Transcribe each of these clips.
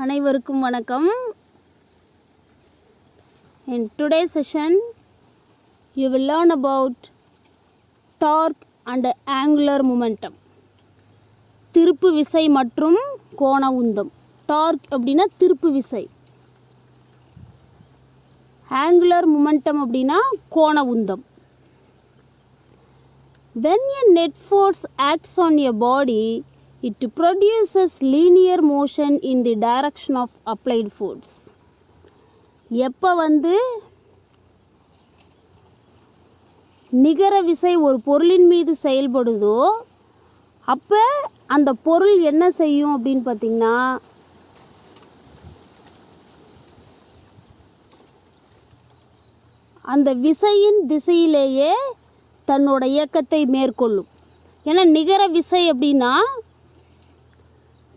அனைவருக்கும் வணக்கம். In today's session, you will learn about torque and angular momentum. திருப்பு விசை மற்றும் கோண உந்தம். டார்க் அப்படின்னா திருப்பு விசை, ஆங்குலர் மொமெண்டம் அப்படின்னா கோண உந்தம். When a net force acts on a body, it produces linear motion in the direction of applied force. எப்போ நிகர விசை ஒரு பொருளின் மீது செயல்படுதோ அப்போ அந்த பொருள் என்ன செய்யும் அப்படின்னு பார்த்திங்கன்னா, அந்த விசையின் திசையிலேயே தன்னோட இயக்கத்தை மேற்கொள்ளும். ஏன்னா நிகர விசை அப்படின்னா,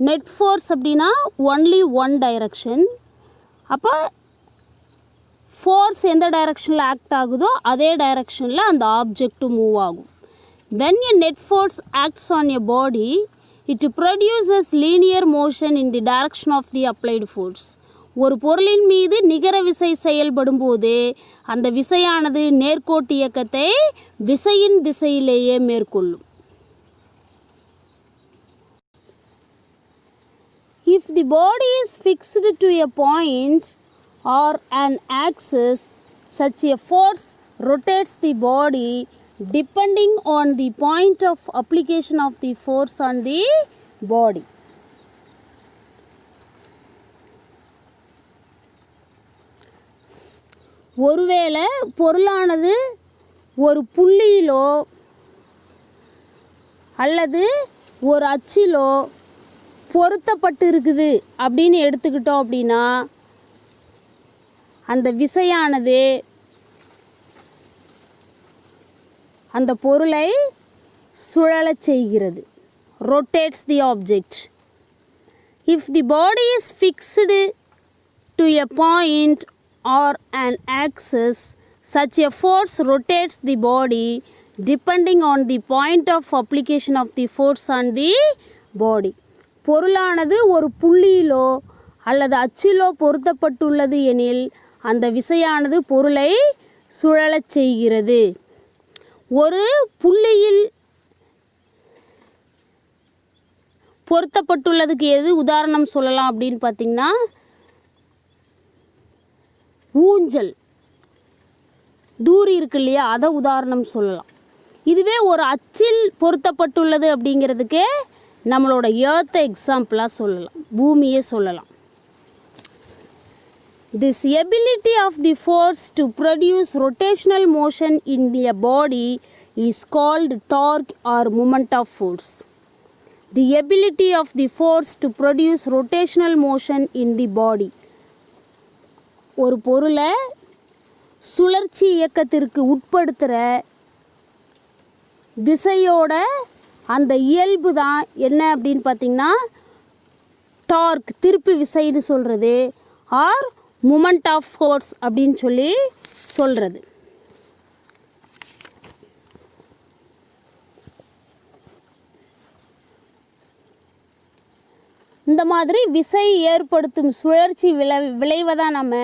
நெட் ஃபோர்ஸ் அப்படின்னா ஒன்லி ஒன் டைரக்ஷன். அப்போ ஃபோர்ஸ் எந்த டைரக்ஷனில் ஆக்ட் ஆகுதோ அதே டைரக்ஷனில் அந்த ஆப்ஜெக்ட்டும் மூவ் ஆகும். when a net force acts on a body, it produces linear motion in the direction of the applied force. ஒரு பொருளின் மீது நிகர விசை செயல்படும் போது அந்த விசையானது நேர்கோட்டு இயக்கத்தை விசையின் திசையிலேயே மேற்கொள்ளும். If the body is fixed to a point or an axis, such a force rotates the body depending on the point of application of the force on the body. ஒருவேளை பொருளானது ஒரு புள்ளியிலோ அல்லது ஒரு அச்சிலோ பொருத்தப்பட்டு இருக்குது அப்படின்னு எடுத்துக்கிட்டோம் அப்படின்னா, அந்த விசையானது அந்த பொருளை சுழலச் செய்கிறது. rotates the object. If the body is fixed to a point or an axis, such a force rotates the body depending on the point of application of the force on the body. பொருளானது ஒரு புள்ளியிலோ அல்லது அச்சிலோ பொருத்தப்பட்டுள்ளது எனில் அந்த விசையானது பொருளை சுழலச் செய்கிறது. ஒரு புள்ளியில் பொருத்தப்பட்டுள்ளதுக்கு எது உதாரணம் சொல்லலாம் அப்படின்னு பார்த்திங்கன்னா, ஊஞ்சல் தூரி இருக்கு இல்லையா, அதை உதாரணம் சொல்லலாம். இதுவே ஒரு அச்சில் பொருத்தப்பட்டுள்ளது அப்படிங்கிறதுக்கே நம்மளோட எர்த்தை எக்ஸாம்பிளாக சொல்லலாம், பூமியை சொல்லலாம். This ability of the force to produce rotational motion in a body is called torque or moment of force. The ability of the force to produce rotational motion in the body. ஒரு பொருளை சுழற்சி இயக்கத்திற்கு உட்படுத்துகிற விசையோட அந்த இயல்பு தான் என்ன அப்படின்னு பார்த்திங்கன்னா, டார்க் திருப்பு விசைன்னு சொல்கிறது, ஆர் மூமெண்ட் ஆஃப் ஃபோர்ஸ் அப்படின்னு சொல்லி சொல்கிறது. இந்த மாதிரி விசை ஏற்படுத்தும் சுழற்சி விளைவை தான் நம்ம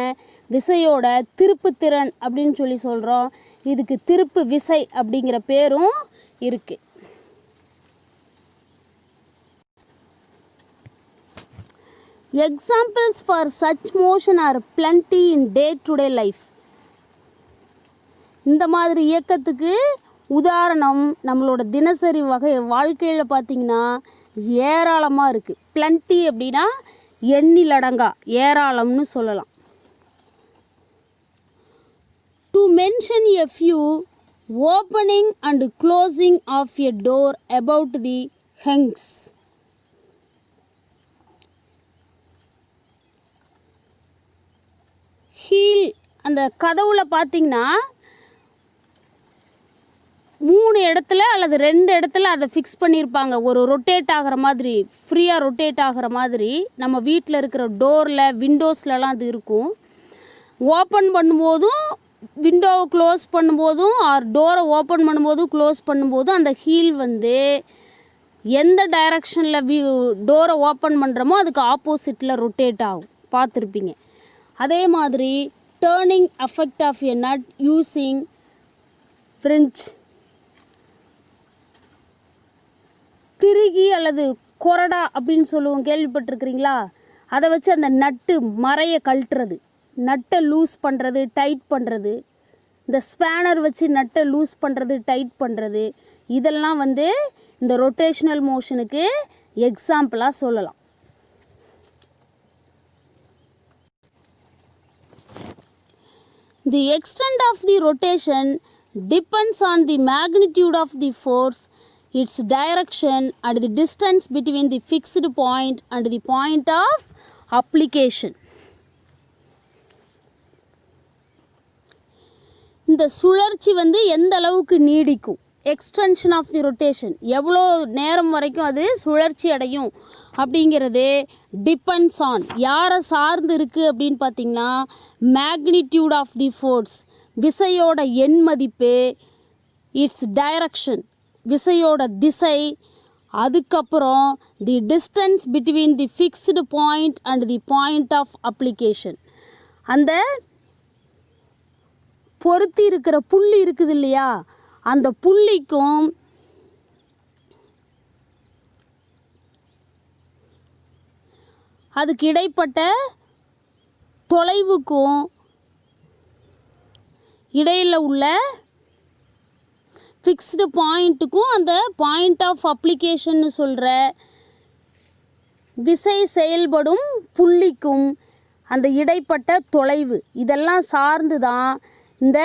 விசையோட திருப்புத்திறன் அப்படின்னு சொல்லி சொல்கிறோம். இதுக்கு திருப்பு விசை அப்படிங்கிற பேரும் இருக்குது. Examples for such motion are plenty in day-to-day life. இந்த மாதிரி இயக்கத்துக்கு உதாரணம் நம்மளோட தினசரி வாழ்க்கையில் பார்த்திங்கன்னா ஏராளமாக இருக்குது. plenty அப்படின்னா எண்ணிலடங்கா, ஏராளம்னு சொல்லலாம். To mention a few, opening and closing of a door about the hinges. ஹீல், அந்த கதவுல பார்த்திங்கன்னா 3 இடத்துல அல்லது 2 இடத்துல அதை ஃபிக்ஸ் பண்ணியிருப்பாங்க. ஒரு ரொட்டேட் ஆகிற மாதிரி, ஃப்ரீயாக ரொட்டேட் ஆகிற மாதிரி நம்ம வீட்டில் இருக்கிற டோரில் விண்டோஸ்லலாம் அது இருக்கும். ஓப்பன் பண்ணும்போதும் விண்டோவை க்ளோஸ் பண்ணும்போதும் ஆர் டோரை ஓப்பன் பண்ணும்போதும் க்ளோஸ் பண்ணும்போதும் அந்த ஹீல் எந்த டைரக்ஷனில் டோரை ஓப்பன் பண்ணுறோமோ அதுக்கு ஆப்போசிட்டில் ரொட்டேட் ஆகும், பார்த்துருப்பீங்க. அதே மாதிரி turning effect of a nut using wrench, திருகி அல்லது கொரடா அப்படின்னு சொல்லுவோம், கேள்விப்பட்டிருக்கிறீங்களா? அதை வச்சு அந்த நட்டு மறையை கழட்டுறது, நட்டை லூஸ் பண்ணுறது, டைட் பண்ணுறது, இந்த ஸ்பேனர் வச்சு நட்டை லூஸ் பண்ணுறது, டைட் பண்ணுறது, இதெல்லாம் வந்து இந்த ரொட்டேஷனல் மோஷனுக்கு எக்ஸாம்பிளாக சொல்லலாம். The extent of the rotation depends on the magnitude of the force, its direction and the distance between the fixed point and the point of application. இந்த சுழற்சி வந்து எந்த அளவுக்கு நீடிக்கும், எக்ஸ்டென்ஷன் ஆஃப் தி ரொட்டேஷன் எவ்வளோ நேரம் வரைக்கும் அது சுழற்சி அடையும் அப்படிங்கிறது டிபெண்ட்ஸ் ஆன், யாரை சார்ந்து இருக்குது அப்படின்னு பார்த்திங்கன்னா மேக்னிடியூட் ஆஃப் தி ஃபோர்ஸ், விசையோட எண் மதிப்பு, இட்ஸ் டைரக்ஷன் விசையோட திசை, அதுக்கப்புறம் the distance between the fixed point and the point of application, அந்த பொருத்தி இருக்கிற புள்ளி இருக்குது இல்லையா, அந்த புள்ளிக்கும் அதுக்கு இடைப்பட்ட தொலைவுக்கும் இடையில் உள்ள ஃபிக்ஸ்டு பாயிண்ட்டுக்கும் அந்த பாயிண்ட் ஆஃப் அப்ளிகேஷன்னு சொல்கிற விசை செயல்படும் புள்ளிக்கும் அந்த இடைப்பட்ட தொலைவு, இதெல்லாம் சார்ந்து தான் இந்த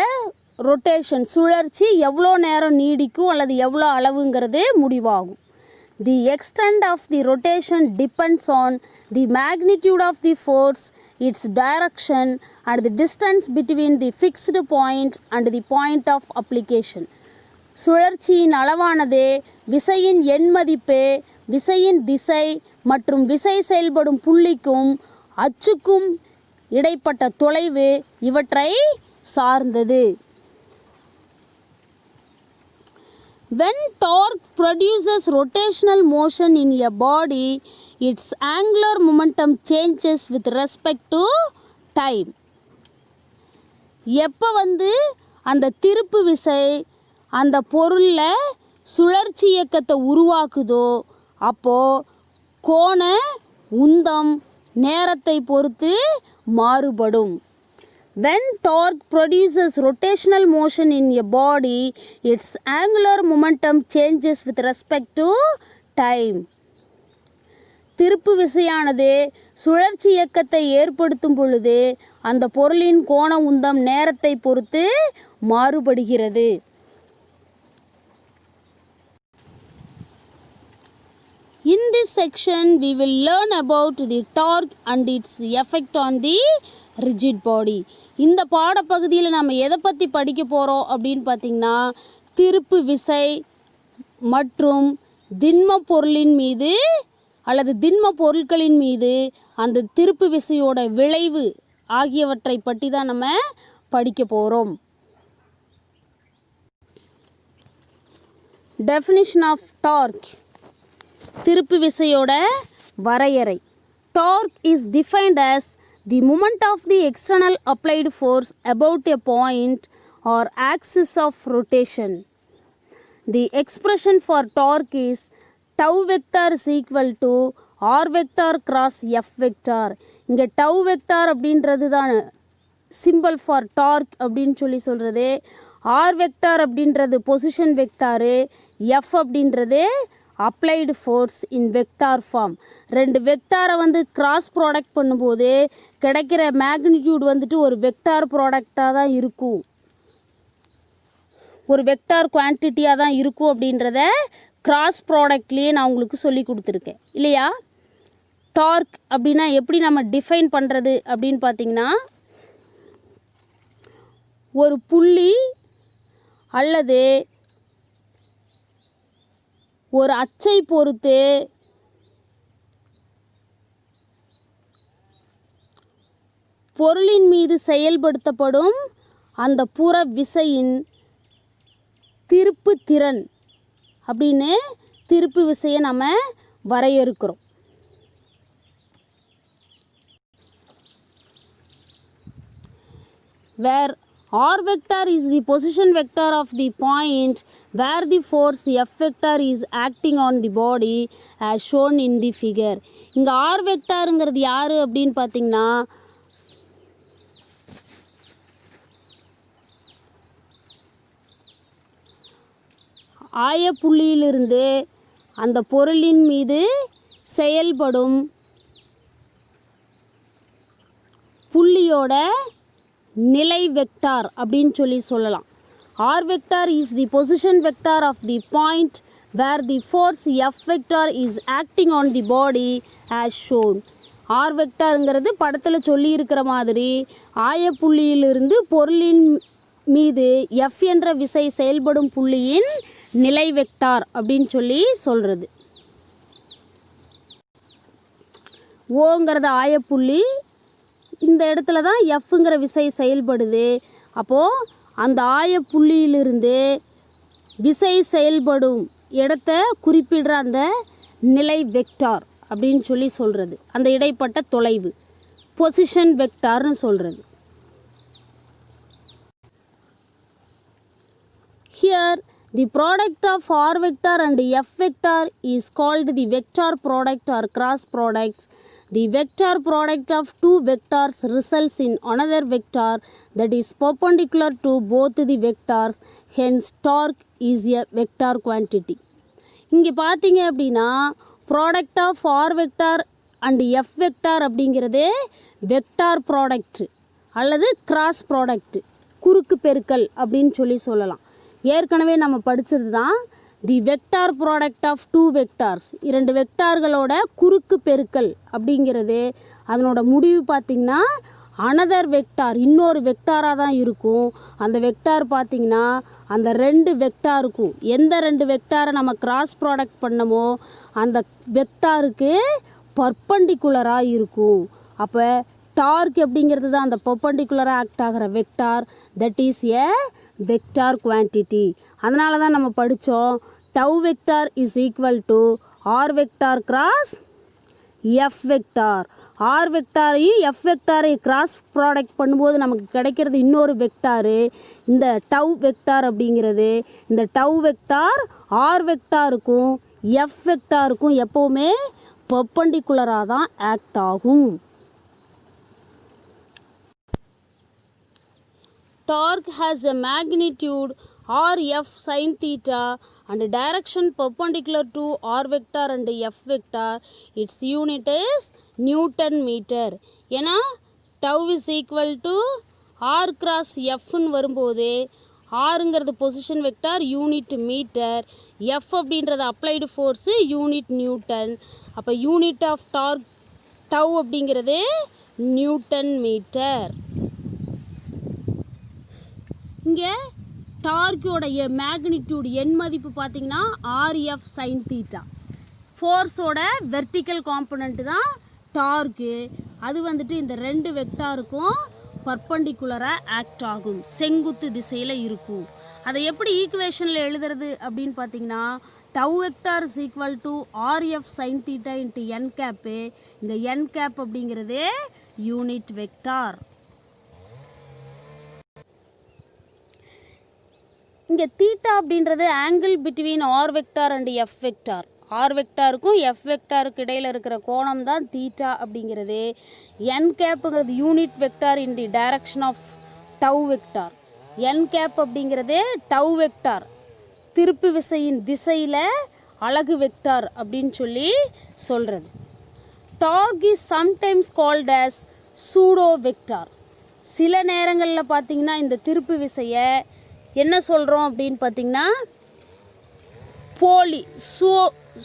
ரொட்டேஷன் சுழற்சி எவ்வளோ நேரம் நீடிக்கும் அல்லது எவ்வளோ அளவுங்கிறது முடிவாகும். The extent of the rotation depends on the magnitude of the force, its direction and the distance between the fixed point and the point of application. சுழற்சியின் அளவானது விசையின் எண் மதிப்பு, விசையின் திசை மற்றும் விசை செயல்படும் புள்ளிக்கும் அச்சுக்கும் இடைப்பட்ட தொலைவு இவற்றை சார்ந்தது. When torque produces rotational motion in a body, its angular momentum changes with respect to time. எப்போ வந்து அந்த திருப்பு விசை அந்த பொருளில் சுழற்சி இயக்கத்தை உருவாக்குதோ அப்போது கோண உந்தம் நேரத்தை பொறுத்து மாறுபடும். When torque produces rotational motion in a body, its angular momentum changes with respect to time. திருப்பு விசையானது சுழற்சி இயக்கத்தை ஏற்படுத்தும் பொழுது அந்த பொருளின் கோண உந்தம் நேரத்தை பொறுத்து மாறுபடுகிறது. In this section, we will learn about the torque and its effect on the rigid body. இந்த பாடப்பகுதியில் நம்ம எதை பற்றி படிக்க போகிறோம் அப்படின்னு பார்த்திங்கன்னா திருப்பு விசை மற்றும் திண்ம பொருளின் மீது அல்லது திண்ம பொருட்களின் மீது அந்த திருப்பு விசையோட விளைவு ஆகியவற்றை பற்றி தான் நம்ம படிக்க போகிறோம். Definition of torque. திருப்பு விசையோட வரையறை. Torque is defined as the moment of the external applied force about a point or axis of rotation. The expression for torque is tau vector is equal to r vector cross f vector. இங்கே tau vector அப்படின்றது தான் symbol for torque அப்படின்னு சொல்கிறது. r vector அப்படின்றது position vector, f அப்படின்றது applied force in vector form. ரெண்டு வெக்டாரை வந்து கிராஸ் ப்ராடக்ட் பண்ணும்போது கிடைக்கிற மேக்னிடியூட் வந்துட்டு ஒரு வெக்டார் ப்ராடக்டாக தான் இருக்கும், ஒரு வெக்டார் குவான்டிட்டியாக தான் இருக்கும் அப்படின்றத கிராஸ் ப்ராடக்ட்லேயே நான் உங்களுக்கு சொல்லி கொடுத்துருக்கேன் இல்லையா. டார்க் அப்படின்னா எப்படி நம்ம டிஃபைன் பண்ணுறது அப்படின்னு பார்த்திங்கன்னா ஒரு புள்ளி அல்லது ஒரு அச்சை பொறுத்து பொருளின் மீது செயல்படுத்தப்படும் அந்த புற விசையின் திருப்பு திறன் அப்படின்னு திருப்பு விசையை நம்ம வரையறுக்கிறோம். Where r vector is the position vector of the point where the force F vector is acting on the body as shown in the figure. இங்கே r vectorங்கிறது யார் அப்படின்னு பார்த்தீங்கன்னா ஆயப்புள்ளியிலிருந்து அந்த பொருளின் மீது செயல்படும் புள்ளியோட நிலை வெக்டார் அப்படின்னு சொல்லலாம். r vector is the position vector of the point where the force F vector is acting on the body as shown. r vectorங்கிறது படத்தில் சொல்லி இருக்கிற மாதிரி ஆயப்புள்ளியிலிருந்து பொருளின் மீது F என்ற விசை செயல்படும் புள்ளியின் நிலை வெக்டார் அப்படின்னு சொல்கிறது. ஓங்கிறது ஆயப்புள்ளி, இந்த இடத்துல தான் எஃப்ங்கிற விசை செயல்படுது. அப்போது அந்த ஆயப்புள்ளியிலிருந்து விசை செயல்படும் இடத்த குறிப்பிடுற அந்த நிலை வெக்டார் அப்படின்னு சொல்கிறது. அந்த இடைப்பட்ட தொலைவு பொசிஷன் வெக்டார்னு சொல்கிறது. Here the product of r vector and f vector is called the vector product or cross product. The vector product of two vectors results in another vector that is perpendicular to both the vectors. Hence torque is a vector quantity. இங்கே பார்த்தீங்க அப்படின்னா product of r vector and f vector அப்படிங்கிறது vector product அல்லது cross product, குறுக்கு பெருக்கல் அப்படின்னு சொல்லலாம். ஏற்கனவே நம்ம படித்தது தான் the vector product of two vectors, இரண்டு வெக்டார்களோட குறுக்கு பெருக்கல் அப்படிங்கிறது அதனோட முடிவு பார்த்திங்கன்னா அனதர் வெக்டார், இன்னொரு வெக்டாராக தான் இருக்கும். அந்த வெக்டார் பார்த்திங்கன்னா அந்த ரெண்டு வெக்டாருக்கும் எந்த ரெண்டு வெக்டாரை நம்ம கிராஸ் ப்ராடக்ட் பண்ணமோ அந்த வெக்டாருக்கு பர்பண்டிகுலராக இருக்கும். அப்போ டார்க் அப்படிங்கிறது தான் அந்த பர்பண்டிகுலராக ஆக்ட் ஆகிற vector, that is a vector quantity. அதனால தான் நம்ம படித்தோம் tau vector is equal to R vector cross F vector. R வெக்டாரையும் எஃப் வெக்டாரை கிராஸ் ப்ராடக்ட் பண்ணும்போது நமக்கு கிடைக்கிறது இன்னொரு வெக்டாரு இந்த டவ் வெக்டார் அப்படிங்கிறது. இந்த டவ் வெக்டார் ஆர் வெக்டாருக்கும் எஃப் வெக்டாருக்கும் எப்போவுமே பர்பண்டிகுலராக தான் ஆக்ட் ஆகும். Torque has a magnitude rf sin theta and direction perpendicular to r vector and f vector. Its unit is Newton meter. ஏன்னா tau is equal to r cross fன்னு வரும்போது rங்கிறது position vector, unit metre, f அப்படின்றது applied force, unit newton. அப்போ unit of tau அப்படிங்கிறது newton metre. இங்கே டார்க்கோடைய magnitude எண் மதிப்பு பார்த்திங்கன்னா ஆர்எஃப் சைன் தீட்டா. ஃபோர்ஸோட வெர்டிக்கல் காம்பனண்ட்டு தான் டார்க்கு. அது வந்துட்டு இந்த ரெண்டு வெக்டாருக்கும் பர்பண்டிகுலராக ஆக்ட் ஆகும், செங்குத்து திசையில் இருக்கும். அதை எப்படி ஈக்குவேஷனில் எழுதுறது அப்படின்னு பார்த்தீங்கன்னா tau vector is equal to RF sine theta into N cap. இந்த என் கேப் அப்படிங்கிறது யூனிட் வெக்டார். இங்கே தீட்டா அப்படின்றது angle between R vector and F vector. R வெக்டாருக்கும் எஃப் வெக்டாருக்கு இடையில் இருக்கிற கோணம் தான் தீட்டா அப்படிங்கிறது. என் கேப்புங்கிறது unit vector in the direction of tau vector. N cap அப்படிங்கிறது டவ் வெக்டார் திருப்பு விசையின் திசையில் அலகு வெக்டார் அப்படின்னு சொல்கிறது. Torque is sometimes called as pseudo vector. சில நேரங்களில் பார்த்திங்கன்னா இந்த திருப்பு விசையை என்ன சொல்கிறோம் அப்படின்னு பார்த்திங்கன்னா போலி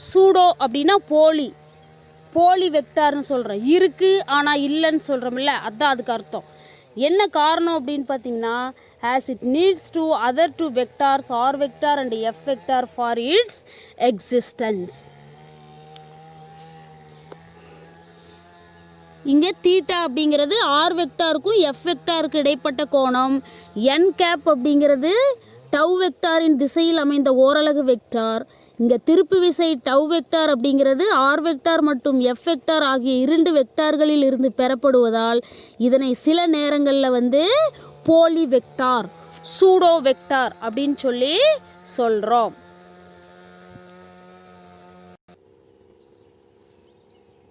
சூடோ அப்படின்னா போலி வெக்டார்னு சொல்கிறோம். இருக்குது ஆனால் இல்லைன்னு சொல்கிறோம்ல, அதுதான் அதுக்கு அர்த்தம். என்ன காரணம் அப்படின்னு பார்த்தீங்கன்னா as it needs to other two vectors r vector and f vector for its existence. இங்கே தீட்டா அப்படிங்கிறது ஆர் வெக்டாருக்கும் எஃப் வெக்டாருக்கு இடைப்பட்ட கோணம். என் கேப் அப்படிங்கிறது டவ் வெக்டாரின் திசையில் அமைந்த ஓரலகு வெக்டார். இங்கே திருப்பு விசை டவ் வெக்டார் அப்படிங்கிறது ஆர் வெக்டார் மற்றும் எஃப் வெக்டார் ஆகிய 2 வெக்டார்களில் இருந்து பெறப்படுவதால் இதனை சில நேரங்களில் வந்து போலி வெக்டார், சூடோ வெக்டார் அப்படின்னு சொல்லி சொல்கிறோம்.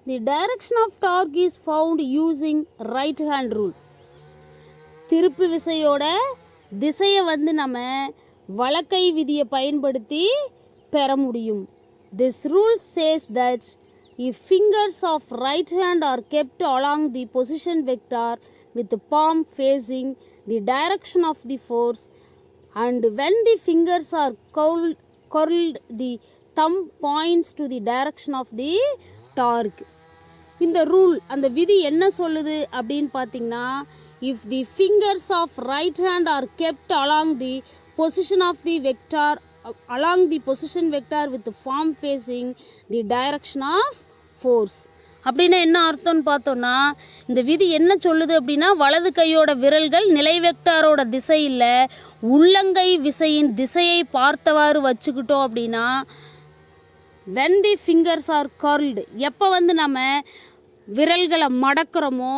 The direction of torque is found using right hand rule. திருப்பு விசையோட திசையை வந்து நம்ம வலக்கை விதியை பயன்படுத்தி பெற முடியும். This rule says that if fingers of right hand are kept along the position vector with the palm facing the direction of the force, and when the fingers are curled the thumb points to the direction of the torque. இந்த rule, அந்த விதி என்ன சொல்லுது அப்படின்னு பார்த்தீங்கன்னா, if the fingers of right hand are kept along the position of the vector along the position vector with form facing the direction of force. அப்படின்னா என்ன அர்த்தம்னு பார்த்தோன்னா, இந்த விதி என்ன சொல்லுது அப்படின்னா, வலது கையோட விரல்கள் நிலை வெக்டாரோட திசையில் உள்ளங்கை விசையின் திசையை பார்த்தவாறு வச்சுக்கிட்டோம் அப்படின்னா, when the fingers are curled, எப்போ வந்து நம்ம விரல்களை மடக்கிறோமோ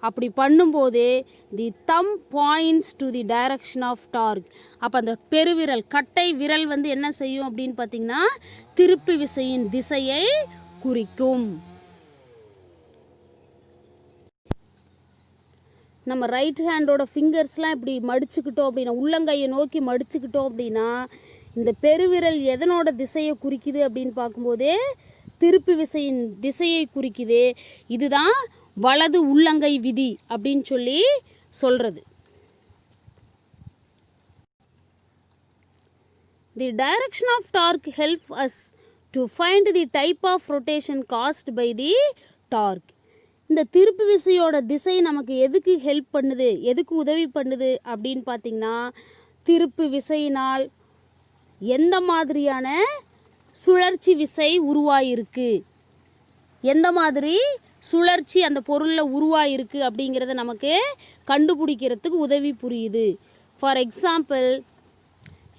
அப்படி பண்ணும்போதே the thumb points to the direction of torque. அப்போ அந்த பெருவிரல் கட்டை விரல் வந்து என்ன செய்யும் அப்படின்னு பார்த்தீங்கன்னா, திருப்பு விசையின் திசையை குறிக்கும். நம்ம ரைட் ஹேண்டோட ஃபிங்கர்ஸ்லாம் இப்படி மடிச்சுக்கிட்டோம் அப்படின்னா, உள்ளங்கையை நோக்கி மடிச்சுக்கிட்டோம் அப்படின்னா, இந்த பெருவிரல் எதனோட திசையை குறிக்குது அப்படின்னு பார்க்கும்போதே திருப்பு விசையின் திசையை குறிக்குது. இதுதான் வலது உள்ளங்கை விதி அப்படின்னு சொல்லி சொல்கிறது. The direction of torque helps us to find the type of rotation caused by the torque. இந்த திருப்பு விசையோட திசை நமக்கு எதுக்கு ஹெல்ப் பண்ணுது, எதுக்கு உதவி பண்ணுது அப்படின்னு பார்த்திங்கன்னா, திருப்பு விசையினால் எந்த மாதிரியான சுழற்சி விசை உருவாயிருக்கு, எந்த மாதிரி சுழற்சி அந்த பொருளில் உருவாயிருக்கு அப்படிங்கிறத நமக்கு கண்டுபிடிக்கிறதுக்கு உதவி புரியுது. For example,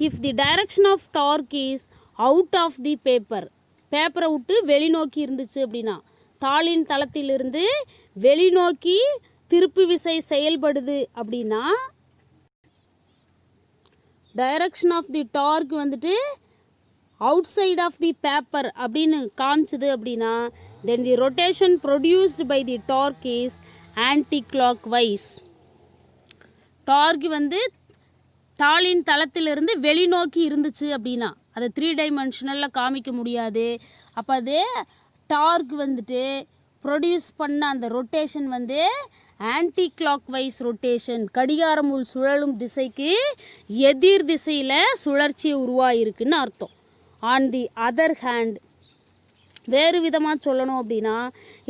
if the direction of torque is out of the பேப்பரை விட்டு வெளிநோக்கி இருந்துச்சு அப்படின்னா, தாளின் தளத்திலிருந்து வெளிநோக்கி திருப்பு விசை செயல்படுது அப்படின்னா, டைரக்ஷன் ஆஃப் தி டார்க் வந்துட்டு outside of the paper அப்படின்னு காமிச்சது அப்படின்னா, then the rotation produced by the torque is anticlockwise. Torque வந்து தாளின் தளத்திலிருந்து வெளிநோக்கி இருந்துச்சு அப்படின்னா அதை 3 டைமென்ஷனலில் காமிக்க முடியாது. அப்போ அது டார்க் வந்துட்டு ப்ரொடியூஸ் பண்ண அந்த ரொட்டேஷன் வந்து ஆன்டி கிளாக் வைஸ் ரொட்டேஷன், கடிகாரம் உள் சுழலும் திசைக்கு எதிர் திசையில் சுழற்சி உருவாயிருக்குன்னு அர்த்தம். ஆன் தி அதர் ஹேண்ட், வேறு விதமாக சொல்லணும் அப்படின்னா,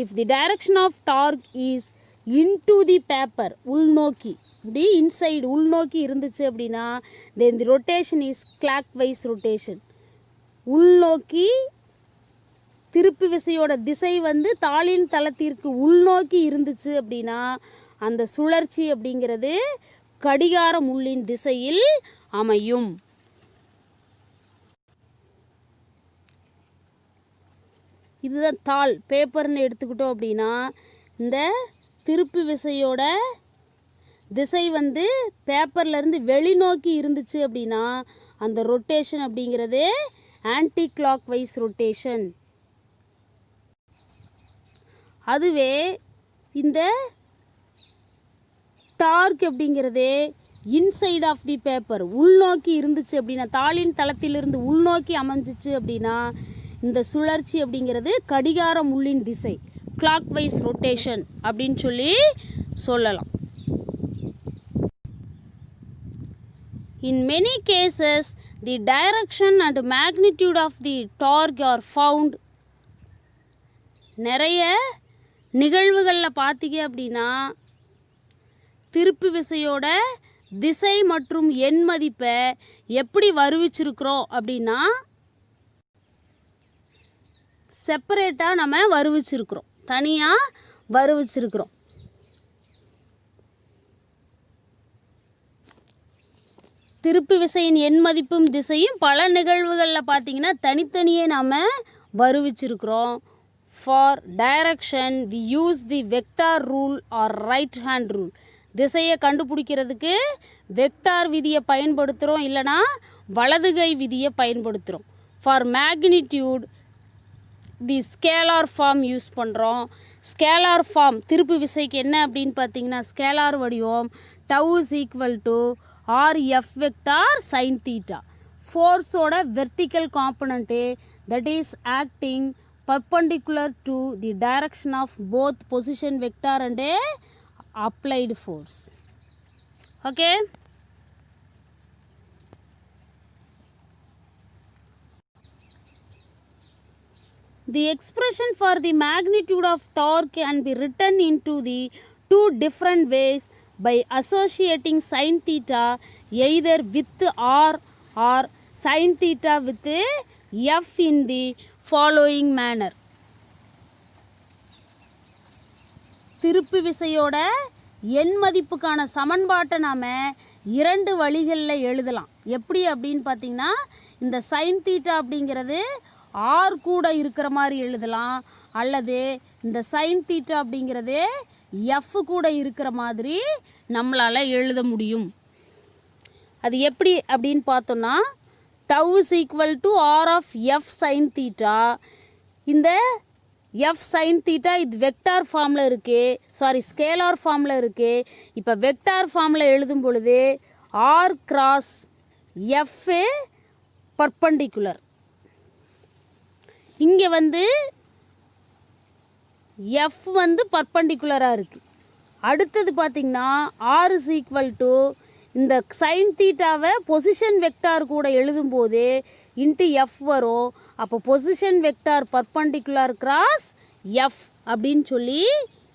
if the direction of torque is into the paper, உள்நோக்கி இப்படி இன்சைடு உள்நோக்கி இருந்துச்சு அப்படின்னா, then the rotation is clockwise rotation. உள்நோக்கி திருப்பு விசையோட திசை வந்து தாளின் தளத்திற்கு உள்நோக்கி இருந்துச்சு அப்படின்னா அந்த சுழற்சி அப்படிங்கிறது கடிகார முள்ளின் திசையில் அமையும். இதுதான் தாள் பேப்பர்னு எடுத்துக்கிட்டோம் அப்படின்னா, இந்த திருப்பு விசையோட திசை வந்து பேப்பர்லேருந்து வெளிநோக்கி இருந்துச்சு அப்படின்னா அந்த ரொட்டேஷன் அப்படிங்கிறது ஆன்டி கிளாக் வைஸ் ரொட்டேஷன். அதுவே இந்த டார்க் அப்படிங்கிறது இன்சைட் ஆஃப் தி பேப்பர், உள்நோக்கி இருந்துச்சு அப்படின்னா, தாளின் தளத்திலிருந்து உள்நோக்கி அமைஞ்சிச்சு அப்படின்னா இந்த சுழற்சி அப்படிங்கிறது கடிகார முள்ளின் திசை, கிளாக் வைஸ் ரொட்டேஷன் அப்படின்னு சொல்லி சொல்லலாம். In many cases, the direction and magnitude of the torque are found. நிறைய நிகழ்வுகளில் பார்த்தீங்க அப்படின்னா, திருப்பு விசையோட திசை மற்றும் எண் மதிப்பை எப்படி வருவிச்சிருக்கிறோம் அப்படின்னா, செப்பரேட்டாக நம்ம வருவிச்சிருக்கிறோம், தனியாக வருவிச்சிருக்கிறோம். திருப்பு விசையின் எண் மதிப்பும் திசையும் பல நிகழ்வுகளில் பார்த்தீங்கன்னா தனித்தனியே நாம் வருவிச்சிருக்கிறோம். For direction we use the vector rule or right hand rule. திசையை கண்டுபிடிக்கிறதுக்கு வெக்டார் விதியை பயன்படுத்துகிறோம், இல்லைனா வலதுகை விதியை பயன்படுத்துகிறோம். For magnitude the scalar form use பண்ணுறோம். ஸ்கேலார் ஃபார்ம் திருப்பு விசைக்கு என்ன அப்படின்னு பார்த்தீங்கன்னா ஸ்கேலார் வடிவம் tau is equal to R F vector sine theta. ஃபோர்ஸோட vertical component that is acting perpendicular to the direction of both position vector and a applied force. Okay. The expression for the magnitude of torque can be written into the two different ways by associating sin theta either with r or sin theta with f in the following manner. திருப்பு விசையோட எண் மதிப்புக்கான சமன்பாட்டை நாம் இரண்டு வழிகளில் எழுதலாம். எப்படி அப்படின்னு பார்த்தீங்கன்னா இந்த சைன் தீட்டா அப்படிங்கிறது ஆர் கூட இருக்கிற மாதிரி எழுதலாம், அல்லது இந்த சைன் தீட்டா அப்படிங்கிறது எஃப் கூட இருக்கிற மாதிரி நம்மளால் எழுத முடியும். அது எப்படி அப்படின்னு பார்த்தோன்னா tau is equal to r of f sin theta. இந்த f sin theta இது வெக்டார் ஃபார்மில் இருக்குது, சாரி ஸ்கேலார் ஃபார்மில் இருக்குது. இப்போ வெக்டார் ஃபார்மில் எழுதும் பொழுது r cross f பர்பண்டிகுலர். இங்கே வந்து f வந்து பர்பண்டிகுலராக இருக்குது. அடுத்தது பார்த்திங்கன்னா r is equal to இந்த சைன் தீட்டாவை பொசிஷன் வெக்டார் கூட எழுதும்போது இன்ட்டு எஃப் வரும். அப்போ position vector perpendicular cross F அப்படின்னு சொல்லி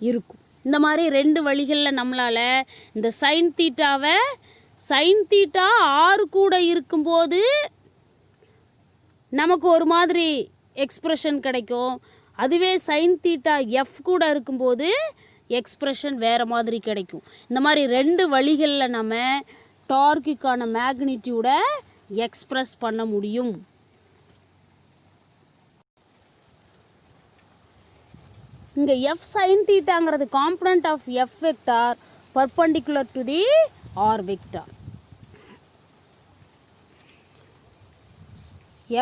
இருக்கும். இந்த மாதிரி ரெண்டு வழிகளில் நம்மளால் இந்த சைன் தீட்டாவை சைன் தீட்டா ஆறு கூட இருக்கும்போது நமக்கு ஒரு மாதிரி எக்ஸ்ப்ரெஷன் கிடைக்கும், அதுவே சைன் தீட்டா எஃப் கூட இருக்கும்போது எக்ஸ்ப்ரெஷன் வேறு மாதிரி கிடைக்கும். இந்த மாதிரி ரெண்டு வழிகளில் நம்ம டார்க்குக்கான மேக்னிடியூடை எக்ஸ்ப்ரெஸ் பண்ண முடியும். இங்கே எஃப் சைன் தீட்டாங்கிறது component of F vector perpendicular to the R vector.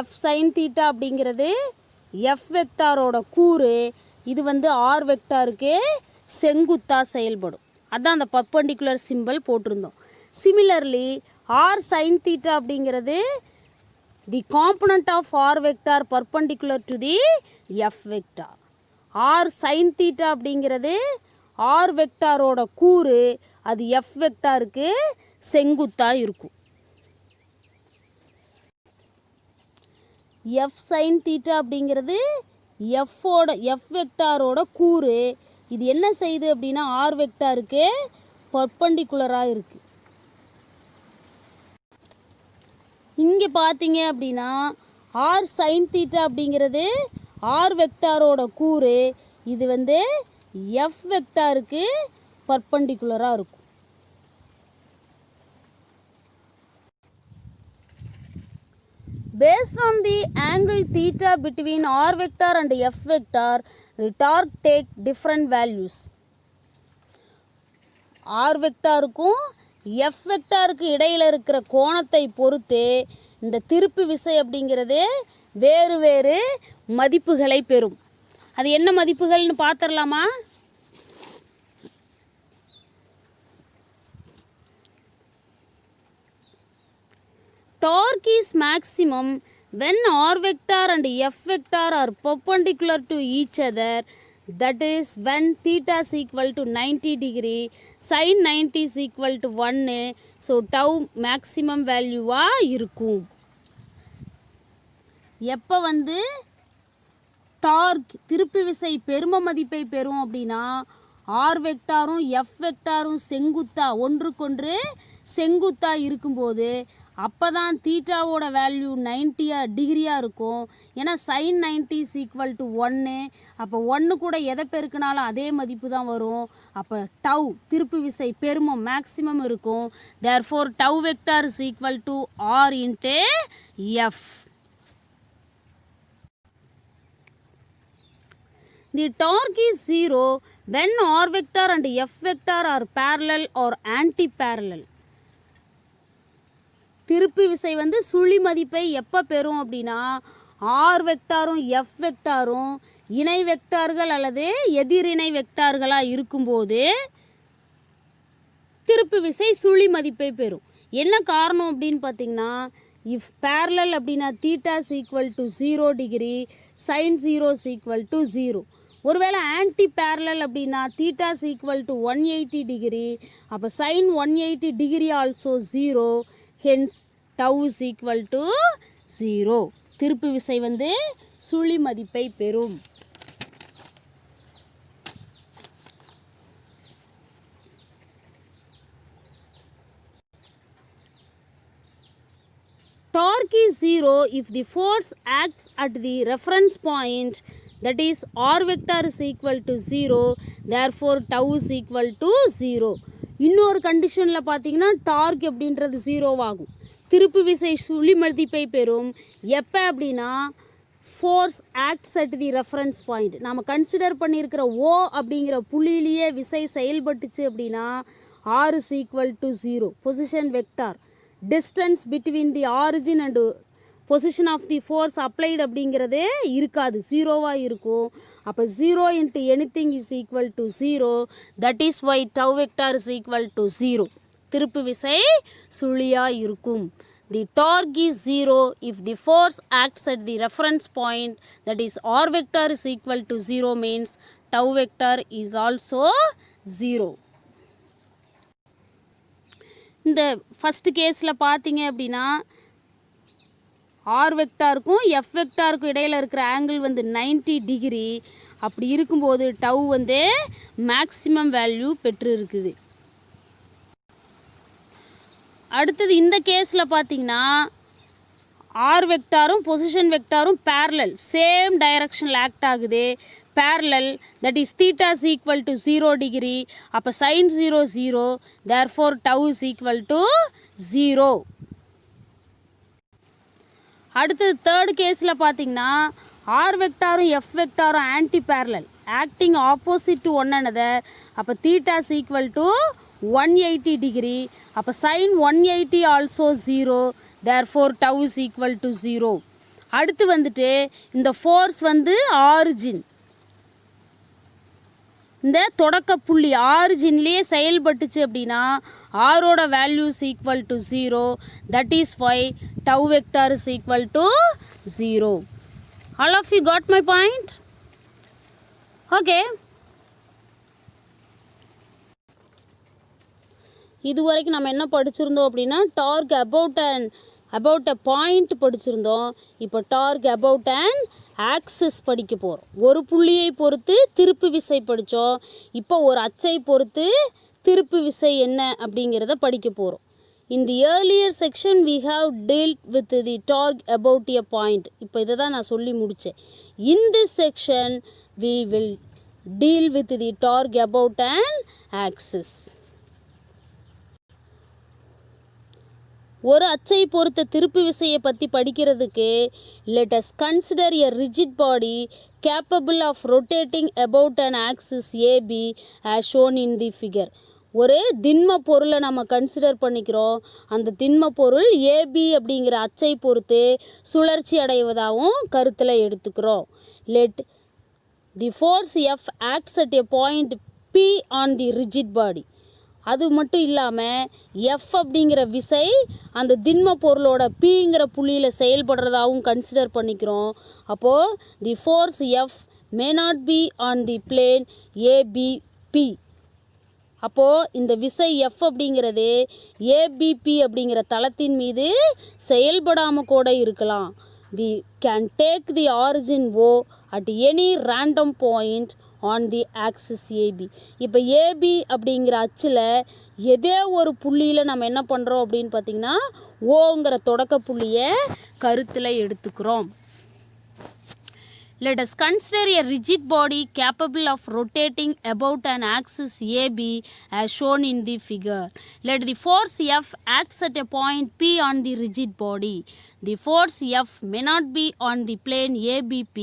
F sine theta அப்படிங்கிறது எஃப் வெக்டாரோட கூறு, இது வந்து ஆர் வெக்டாருக்கு செங்குத்தாக செயல்படும். அதான் அந்த பர்பண்டிகுலர் சிம்பிள் போட்டிருந்தோம். சிமிலர்லி ஆர் சைன் தீட்டா அப்படிங்கிறது the component of R vector perpendicular to the F vector. R sine theta அப்படிங்கிறது ஆர் வெக்டாரோட கூறு, அது எஃப் வெக்டாருக்கு செங்குத்தாக இருக்கும். எஃப் சைன் தீட்டா அப்படிங்கிறது எஃப் வெக்டாரோட கூறு, இது என்ன செய்யுது அப்படின்னா ஆர் வெக்டாருக்கு பர்பண்டிகுலராக இருக்குது. இங்கே பார்த்தீங்க அப்படின்னா ஆர் சைன் தீட்டா அப்படிங்கிறது ஆர் வெக்டாரோட கூறு, இது வந்து எஃப் வெக்டாருக்கு பர்பண்டிகுலராக இருக்கும். Based on the angle theta between r vector and f vector, the torque take different values. r வெக்டாருக்கும் f வெக்டாருக்கு இடையில் இருக்கிற கோணத்தை பொறுத்து இந்த திருப்பு விசை அப்படிங்கிறது வேறு வேறு மதிப்புகளை பெறும். அது என்ன மதிப்புகள்னு பார்த்துடலாமா? Torque is maximum when r vector and f vector are perpendicular to each other, that is when theta is equal to 90 degree, sin 90 is equal to 1, so tau maximum value இருக்கும். எப்போ வந்து டார்க் திருப்பு விசை பெரும மதிப்பை பெறும் அப்படின்னா R வெக்டாரும் எஃப் வெக்டாரும் செங்குத்தா ஒன்றுக்கொன்று செங்குத்தா இருக்கும்போது அப்போ தான் தீட்டாவோட வேல்யூ 90 டிகிரியாக இருக்கும். ஏன்னா sin 90 is equal to 1. அப்போ 1 கூட எதை பெருக்கினாலும் அதே மதிப்பு தான் வரும். அப்போ டவ் திருப்பு விசை பெருமம் மேக்ஸிமம் இருக்கும். therefore tau vector is equal to r into f. The torque is 0 when r vector and f vector are parallel or anti-parallel. திருப்பு விசை வந்து சுழி மதிப்பை எப்போ பெறும் அப்படின்னா ஆர் வெக்டாரும் எஃப் வெக்டாரும் இணை வெக்டார்கள் அல்லது எதிரிணை வெக்டார்களாக இருக்கும்போது திருப்பு விசை சுழி மதிப்பை பெறும். என்ன காரணம் அப்படின்னு பார்த்தீங்கன்னா இஃப் பேரலல் அப்படின்னா theta is equal to 0 degree sine 0 is equal to 0. ஒருவேளை ஆன்டி பேரலல் அப்படின்னா theta is equal to 180 degree. அப்போ sine 180 degree also 0. Hence tau is equal to 0. திருப்பு விசை வந்து சுழி மதிப்பை பெறும். Torque is 0 if the force acts at the reference point, that is r vector is equal to 0, therefore tau is equal to 0. இன்னொரு கண்டிஷனில் பார்த்தீங்கன்னா டார்க் அப்படின்றது 0 ஆகும். திருப்பு விசை சுழி மதிப்பை பெறும். எப்போ அப்படின்னா force acts at the reference point. நம்ம கன்சிடர் பண்ணியிருக்கிற ஓ அப்படிங்கிற புள்ளியிலேயே விசை செயல்பட்டுச்சு அப்படின்னா r is equal to 0. Position vector distance between the origin and position of the force applied அப்படிங்கிறதே இருக்காது, 0வாக இருக்கும். அப்போ 0 into anything is equal to 0. That is why tau vector is equal to 0. திருப்பு விசை சுழியாக இருக்கும். The torque is 0 if the force acts at the reference point, that is R vector is equal to 0 means tau vector is also 0. இந்த first கேஸில் பார்த்தீங்க அப்படின்னா R வெக்டாருக்கும் F வெக்டாருக்கும் இடையில் இருக்கிற ஆங்கிள் வந்து 90 டிகிரி. அப்படி இருக்கும்போது டவ் வந்து மேக்ஸிமம் வேல்யூ பெற்று இருக்குது. அடுத்தது இந்த கேஸில் பார்த்தீங்கன்னா ஆர் வெக்டாரும் பொசிஷன் வெக்டாரும் பேரலல் சேம் டைரக்ஷனில் ஆக்ட் ஆகுது. Parallel that is theta is equal to 0 degree. அப்போ sine 0 0, therefore tau is equal to 0. அடுத்தது தேர்ட் கேஸில் பார்த்தீங்கன்னா ஆர் வெக்டாரும் எஃப் வெக்டாரும் antiparallel acting opposite to one another. அப்போ theta is equal to 180 degree. அப்போ sine 180 also 0, therefore tau is equal to 0. அடுத்து வந்துட்டு இந்த ஃபோர்ஸ் வந்து ஆரிஜின், இந்த தொடக்க புள்ளி ஆரிஜின்லேயே செயல்பட்டுச்சு அப்படின்னா ஆரோட values equal to 0. That is why tau vector is equal to 0. All of you got my point? Okay, இது வரைக்கும் நம்ம என்ன படிச்சிருந்தோம் அப்படின்னா டார்க் அபவுட் அ பாயிண்ட் படிச்சிருந்தோம். இப்போ டார்க் அபவுட் அண்ட் ஆக்சிஸ் படிக்க போகிறோம். ஒரு புள்ளியை பொறுத்து திருப்பு விசை படித்தோம். இப்போ ஒரு அச்சை பொறுத்து திருப்பு விசை என்ன அப்படிங்கிறத படிக்க போகிறோம். In the earlier section we have dealt with the torque about a point. இப்போ இதை தான் நான் சொல்லி முடித்தேன். In this section we will deal with the torque about an axis. ஒரு அச்சை பொறுத்த திருப்பு விசையை பற்றி படிக்கிறதுக்கு let us consider a rigid body capable of rotating about an axis AB as shown in the figure. ஒரு திண்ம பொருளை நம்ம கன்சிடர் பண்ணிக்கிறோம். அந்த திண்ம பொருள் ஏபி அப்படிங்கிற அச்சை பொறுத்து சுழற்சி அடைவதாகவும் கருத்தில் எடுத்துக்கிறோம். Let the force F acts at a point be on the rigid body. அது மட்டும் இல்லாமல் எஃப் அப்படிங்கிற விசை அந்த திண்ம பொருளோட பிங்கிற புள்ளியில் செயல்படுறதாகவும் கன்சிடர் பண்ணிக்கிறோம். அப்போது தி force F may not be on the plane ABP. அப்போது இந்த விசை எஃப் அப்படிங்கிறது ஏபிபி அப்படிங்கிற தளத்தின் மீது செயல்படாமல் கூட இருக்கலாம். we can take the origin O at any random point on the axis AB. இப்போ AB அப்படிங்கிற அச்சில் எதே ஒரு புள்ளியில் நம்ம என்ன பண்ணுறோம் அப்படின்னு பார்த்திங்கன்னா ஓங்கிற தொடக்க புள்ளியை கருத்தில் எடுத்துக்கிறோம். Let us consider a rigid body capable of rotating about an axis AB as shown in the figure. Let the force F acts at a point P on the rigid body. The force F may not be on the plane ABP.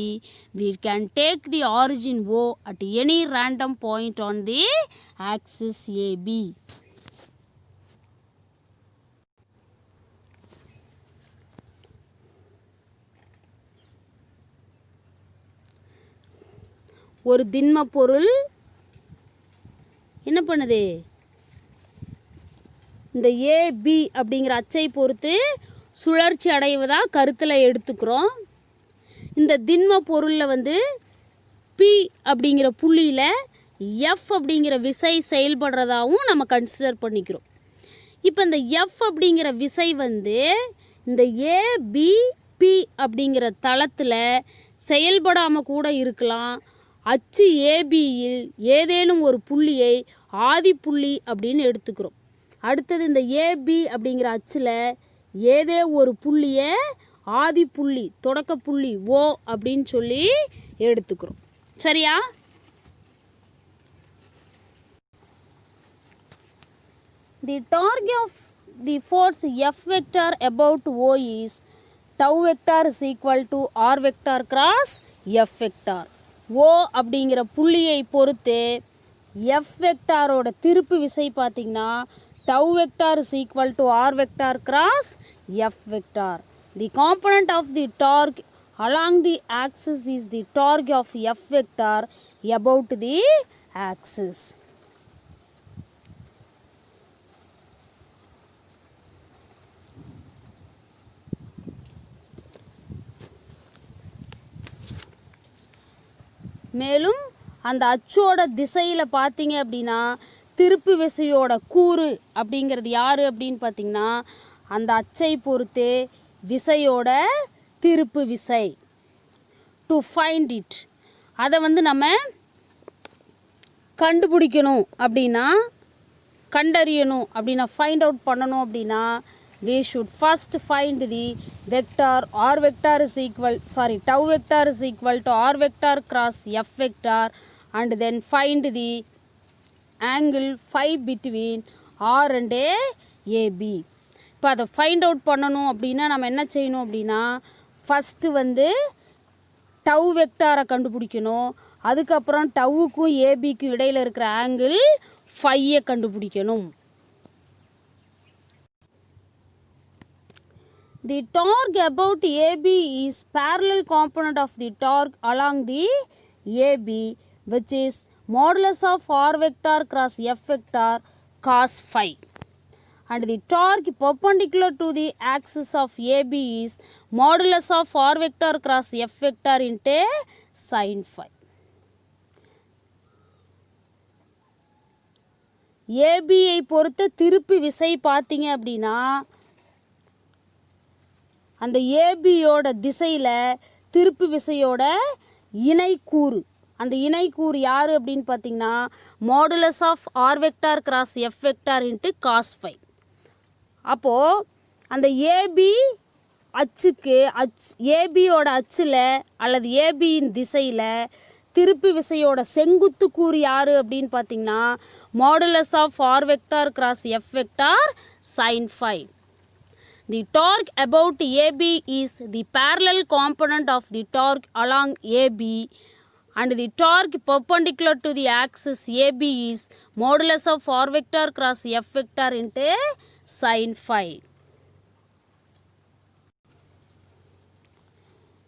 We can take the origin O at any random point on the axis AB. ஒரு திண்ம பொருள் என்ன பண்ணுது, இந்த AB அப்படிங்கிற அச்சை பொறுத்து சுழற்சி அடைவதாக கருத்தில் எடுத்துக்கிறோம். இந்த திண்ம பொருளில் வந்து பி அப்படிங்கிற புள்ளியில் எஃப் அப்படிங்கிற விசை செயல்படுறதாகவும் நம்ம கன்சிடர் பண்ணிக்கிறோம். இப்போ இந்த எஃப் அப்படிங்கிற விசை வந்து இந்த ஏபிபி அப்படிங்கிற தளத்தில் செயல்படாமல் கூட இருக்கலாம். அச்சு ஏபியில் ஏதேனும் ஒரு புள்ளியை ஆதி புள்ளி அப்படின்னு எடுத்துக்கிறோம். அடுத்தது இந்த ஏபி அப்படிங்கிற அச்சில் ஏதே ஒரு புள்ளியை ஆதி புள்ளி தொடக்க புள்ளி ஓ அப்படின்னு சொல்லி எடுத்துக்கிறோம். சரியா? The torque of the force F vector about O is tau vector is equal to R vector cross F vector. ஓ அப்படிங்கிற புள்ளியை பொறுத்து எஃப் வெக்டாரோட திருப்பு விசை பார்த்திங்கன்னா tau vector is equal to R vector cross F vector. The component of the torque along the axis is the torque of F vector about the axis. மேலும் அந்த அச்சோட திசையில் பார்த்தீங்க அப்படின்னா திருப்பு விசையோட கூறு அப்படிங்கிறது யார் அப்படின்னு பார்த்திங்கன்னா அந்த அச்சை பொறுத்தே விசையோட திருப்பு விசை. டு ஃபைண்ட் இட், அதை வந்து நம்ம கண்டுபிடிக்கணும் அப்படின்னா கண்டறியணும் அப்படின்னா ஃபைண்ட் அவுட் பண்ணணும் அப்படின்னா we should first find the vector r vector is equal tau vector is equal to r vector cross f vector and then find the angle phi between r and ab. இப்போ அதை find out பண்ணணும் அப்படின்னா நம்ம என்ன செய்யணும் அப்படின்னா first வந்து டவு வெக்டாரை கண்டுபிடிக்கணும். அதுக்கப்புறம் டவுக்கும் ஏபிக்கும் இடையில் இருக்கிற ஆங்கிள் ஃபையை கண்டுபிடிக்கணும். The torque about AB is parallel component of the torque along the AB, which is modulus of R vector cross F vector cos phi. And the torque perpendicular to the axis of AB is modulus of R vector cross F vector into sin phi. ABயை பொறுத்த திருப்பு விசை பார்த்தீங்க அப்படின்னா அந்த ஏபியோட திசையில் திருப்பு விசையோட இணைக்கூறு, அந்த இணைக்கூறு யார் அப்படின்னு பார்த்திங்கன்னா modulus of R vector cross F vector into cos phi. அப்போது அந்த ஏபி அச்சுக்கு ஏபியோட அச்சில் அல்லது ஏபியின் திசையில் திருப்பு விசையோட செங்குத்து கூறு யார் அப்படின்னு பார்த்திங்கன்னா modulus of R vector cross F vector sine phi. The torque about AB is the parallel component of the torque along AB and the torque perpendicular to the axis AB is modulus of R vector cross F vector into sin phi.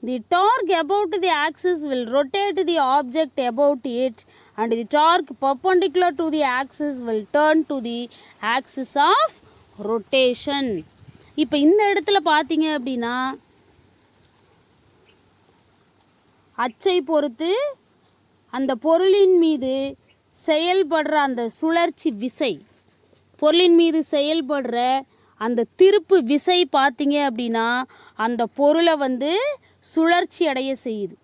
The torque about the axis will rotate the object about it and the torque perpendicular to the axis will turn to the axis of rotation. இப்போ இந்த இடத்துல பார்த்தீங்க அப்படின்னா அச்சை பொறுத்து அந்த பொருளின் மீது செயல்படுற அந்த சுழற்சி விசை, பொருளின் மீது செயல்படுற அந்த திருப்பு விசை பார்த்தீங்க அப்படின்னா அந்த பொருளை வந்து சுழற்சி அடைய செய்யுது.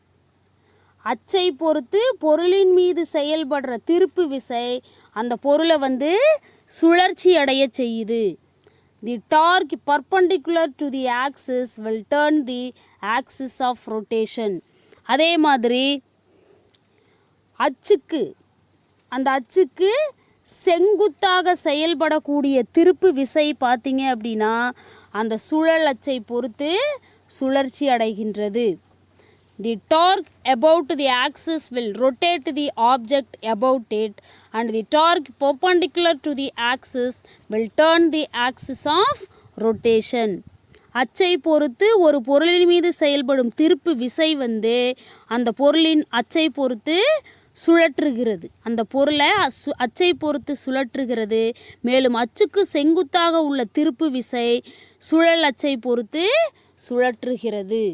அச்சை பொறுத்து பொருளின் மீது செயல்படுற திருப்பு விசை அந்த பொருளை வந்து சுழற்சி அடைய செய்யுது. The torque perpendicular to the axis will turn the axis of rotation. அதே மாதிரி அந்த அச்சுக்கு செங்குத்தாக செயல்படக்கூடிய திருப்பு விசை பார்த்தீங்க அப்படின்னா அந்த சுழல் அச்சை பொறுத்து சுழற்சி அடைகின்றது. The torque about the axis will rotate the object about it and the torque perpendicular to the axis will turn the axis of rotation. அச்சை பொறுத்து ஒரு பொருளின் மீது செயல்படும் திருப்பு விசை வந்து அந்த பொருளின் அச்சை பொறுத்து சுழற்றுகிறது. அந்த பொருளை அச்சை பொறுத்து சுழற்றுகிறது. மேலும் அச்சுக்கு செங்குத்தாக உள்ள திருப்பு விசை சுழல் அச்சை பொறுத்து சுழற்றுகிறது.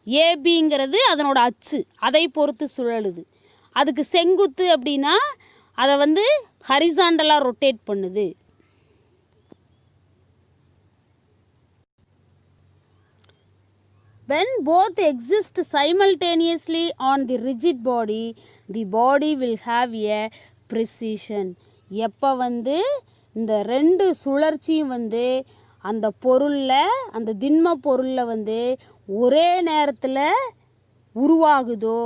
ஏபிங்கிறது அதனோட அச்சு, அதை பொறுத்து சுழலுது. அதுக்கு செங்குத்து அப்படின்னா அதை வந்து ஹரிசாண்டலாக ரொட்டேட் பண்ணுது. When both exist simultaneously on the rigid body, the body will have a precision. எப்போ வந்து இந்த ரெண்டு சுழற்சியும் வந்து அந்த பொருளில் அந்த திண்ம பொருளில் வந்து ஒரே நேரத்தில் உருவாகுதோ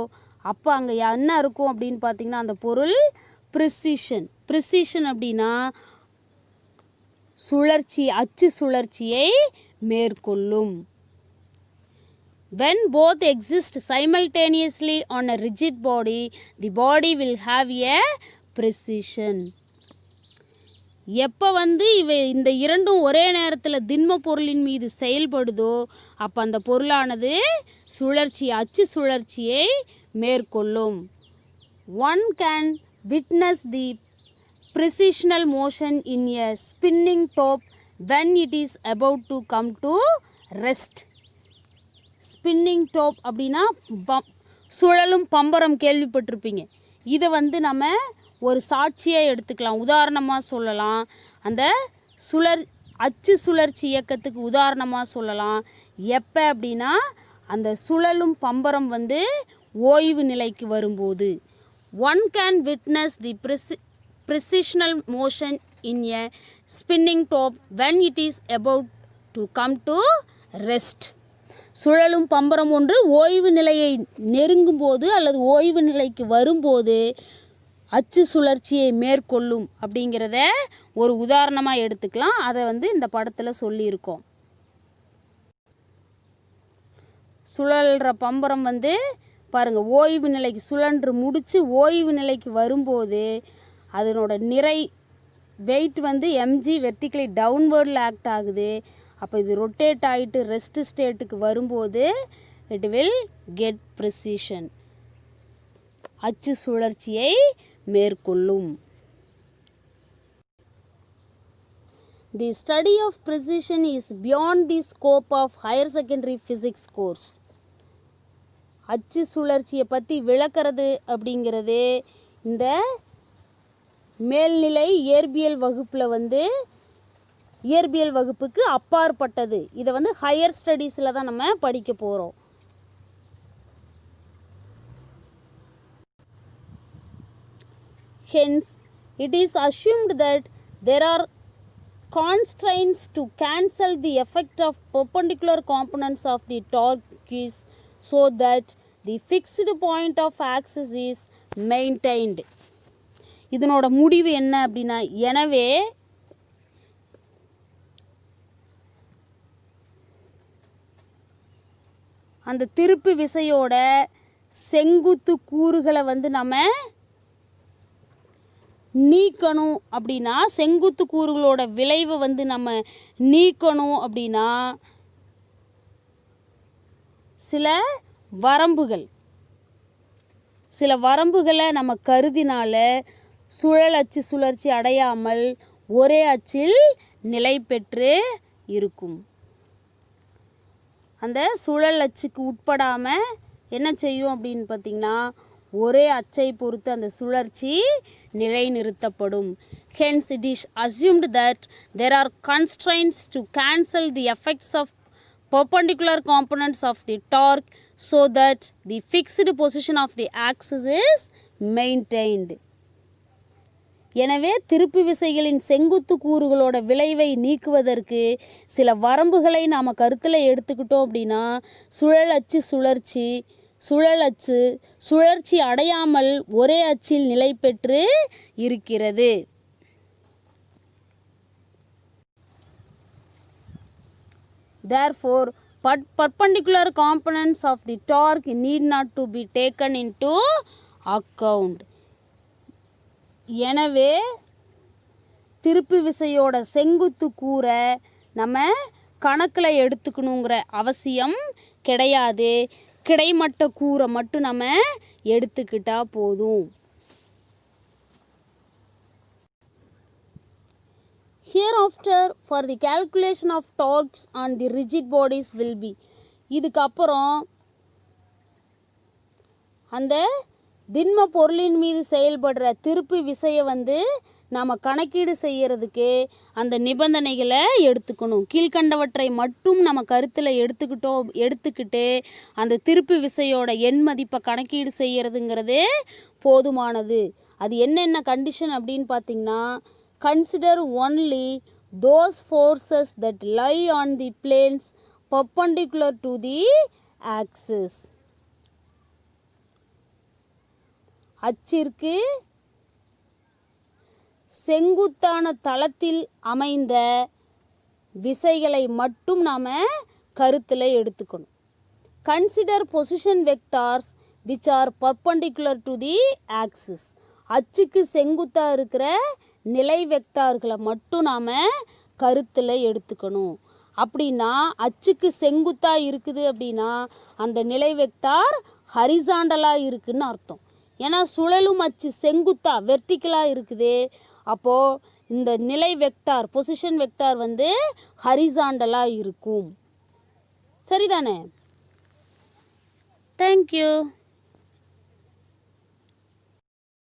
அப்போ அங்கே என்ன இருக்கும் அப்படின்னு பார்த்தீங்கன்னா அந்த பொருள் ப்ரிசிஷன் அப்படின்னா அச்சு சுழற்சியை மேற்கொள்ளும். When both exist simultaneously on a rigid body, the body will have a precision. எப்போ வந்து இந்த இரண்டும் ஒரே நேரத்தில் திண்ம பொருளின் மீது செயல்படுதோ அப்போ அந்த பொருளானது அச்சு சுழற்சியை மேற்கொள்ளும். One can witness the precisional motion in a spinning top when it is about to come to rest. Spinning top அப்படின்னா சுழலும் பம்பரம் கேள்விப்பட்டிருப்பீங்க. இதை வந்து நம்ம ஒரு சாட்சியாக எடுத்துக்கலாம், உதாரணமாக சொல்லலாம். அந்த அச்சு சுழற்சி இயக்கத்துக்கு உதாரணமாக சொல்லலாம். எப்போ அப்படின்னா அந்த சுழலும் பம்பரம் வந்து ஓய்வு நிலைக்கு வரும்போது. One can witness the precisional motion in a spinning top when it is about to come to rest. சுழலும் பம்பரம் ஒன்று ஓய்வு நிலையை நெருங்கும் போது அல்லது ஓய்வு நிலைக்கு வரும்போது அச்சு சுழற்சியை மேற்கொள்ளும் அப்படிங்கிறத ஒரு உதாரணமாக எடுத்துக்கலாம். அதை வந்து இந்த படத்தில் சொல்லியிருக்கோம். சுழல்ற பம்பரம் வந்து பாருங்கள் ஓய்வு நிலைக்கு சுழன்று முடித்து ஓய்வு நிலைக்கு வரும்போது அதனோட நிறை வெயிட் வந்து mg வெர்டிக்கலி டவுன்வேர்டில் ஆக்ட் ஆகுது. அப்போ இது ரொட்டேட் ஆகிட்டு ரெஸ்ட் ஸ்டேட்டுக்கு வரும்போது இட் வில் கெட் ப்ரிசிஷன், அச்சு சுழற்சியை மேற்கொள்ளும். The study of precession is beyond the scope of higher secondary physics course. அச்சு சுழற்சியை பற்றி விளக்கிறது அப்படிங்கிறது இந்த மேல்நிலை இயற்பியல் வகுப்பில் வந்து இயற்பியல் வகுப்புக்கு அப்பாற்பட்டது. இதை வந்து ஹையர் ஸ்டடீஸில் தான் நம்ம படிக்க போகிறோம். Hence, it is assumed that there are constraints to cancel the effect of perpendicular components of the torque so that the fixed point of axis is maintained. இதனோட முடிவு என்ன அப்படின்னா, எனவே அந்த திருப்பு விசையோட செங்குத்து கூறுகளை வந்து நம்ம நீக்கணும் அப்படின்னா, செங்குத்து கூறுகளோட விளைவை வந்து நம்ம நீக்கணும் அப்படின்னா சில வரம்புகளை நம்ம கருதினால சுழல் சுழற்சி அடையாமல் ஒரே அச்சில் நிலை பெற்று இருக்கும். அந்த சுழல் அச்சுக்கு உட்படாமல் என்ன செய்யும் அப்படின்னு பார்த்திங்கன்னா ஒரே அச்சை பொறுத்து அந்த சுழற்சி நிலைநிறுத்தப்படும். Hence it is assumed that there are constraints to cancel the effects of perpendicular components of the torque so that the fixed position of the axis is maintained. எனவே திருப்பு விசைகளின் செங்குத்து கூறுகளோட விளைவை நீக்குவதற்கு சில வரம்புகளை நாம் கருத்தில் எடுத்துக்கிட்டோம் அப்படின்னா சுழற்சி அடையாமல் ஒரே அச்சில் நிலை பெற்று இருக்கிறது. Therefore, perpendicular components of the torque need not to be taken into account. எனவே திருப்பு விசையோட செங்குத்து கூரை நம்ம கணக்கில் எடுத்துக்கணுங்கிற அவசியம் கிடையாது. கிடைமட்ட கூரை மட்டும் நம்ம எடுத்துக்கிட்டா போதும். Hereafter, for the calculation of torques on the rigid bodies will be. இதுக்கப்புறம் அந்த திண்ம பொருளின் மீது செயல்படுற திருப்பு விசையை நாம் கணக்கீடு செய்யறதுக்கு அந்த நிபந்தனைகளை எடுத்துக்கணும். கீழ்கண்டவற்றை மட்டும் நம்ம கருத்தில் எடுத்துக்கிட்டு அந்த திருப்பு விசையோட எண் மதிப்பை கணக்கீடு செய்யறதுங்கிறது போதுமானது. அது என்னென்ன கண்டிஷன் அப்படின்னு பார்த்தீங்கன்னா, consider only those forces that lie on the planes perpendicular to the axis. அச்சிற்கு செங்குத்தான தளத்தில் அமைந்த விசைகளை மட்டும் நாம் கருத்தில் எடுத்துக்கணும். Consider position vectors which are perpendicular to the axis. அச்சுக்கு செங்குத்தாக இருக்கிற நிலை வெக்டார்களை மட்டும் நாம் கருத்தில் எடுத்துக்கணும். அப்படின்னா அச்சுக்கு செங்குத்தாக இருக்குது அப்படின்னா அந்த நிலை வெக்டார் ஹரிசாண்டலாக இருக்குதுன்னு அர்த்தம். ஏன்னா சுழலும் அச்சு செங்குத்தாக வெர்டிக்கலாக இருக்குது. அப்போது இந்த நிலை வெக்டார் பொசிஷன் வெக்டார் ஹரிசாண்டலாக இருக்கும். சரிதானே? தேங்க்யூ.